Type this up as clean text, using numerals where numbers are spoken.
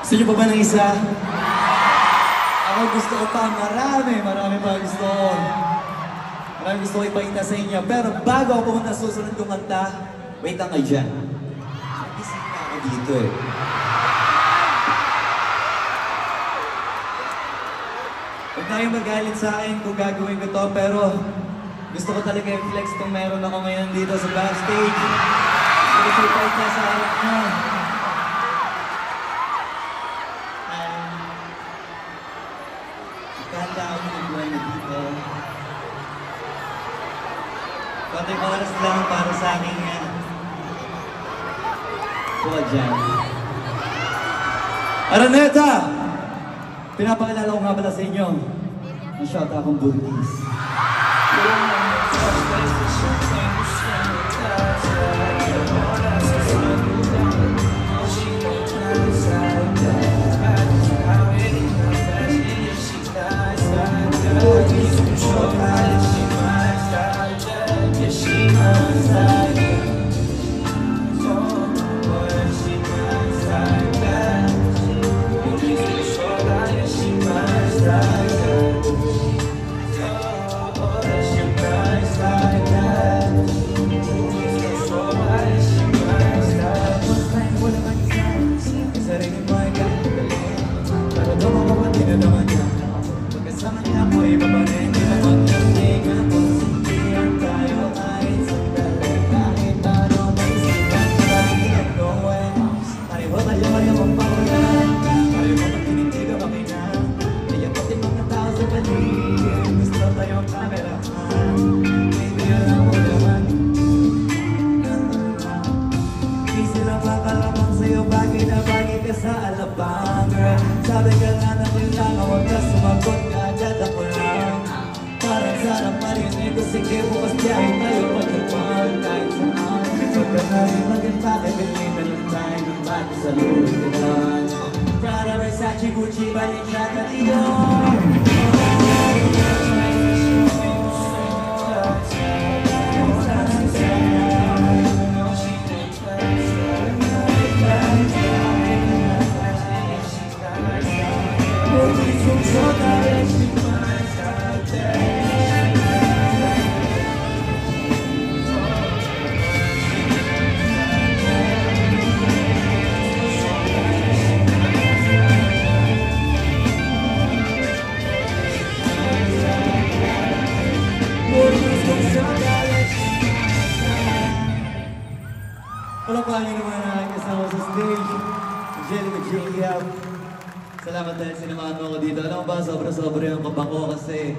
Gusto niyo pa ba ng isa? Ako gusto ko pa, marami pa gusto ko. Marami gusto ko ipakita sa inyo. Pero bago ako pumunta sa susunod kong kanta, wait lang kayo dyan. Nagising na ako dito eh. Huwag na kayong magalit sa akin kung gagawin ko to, pero gusto ko talaga i-flex kung meron ako ngayon dito sa backstage. Gusto ko ipakita sa harap nyo. Kanta ako ng buhay na dito. Konting oras lang para sa aking buwa dyan. Araneta! Pinapakilala ko nga pala sa inyo. Masyata akong buntis. Sabi ka nga na kailangan, huwag ka sumagot ka agad ako lang. Parang sarap marinig ko, sige bukas biyahe tayo pagkapag kahit saan. Huwag ka na rin maging pakibili na lang tayo ng bago sa lulitan. Prada, Versace, Gucci, Balenciaga, Dior. Palakpakan niyo naman ang aking kasama sa stage, Angelica Jacob. Salamat dahil sinamahan mo ako dito. Alam mo ba, sobra-sobra yung kaba ko kasi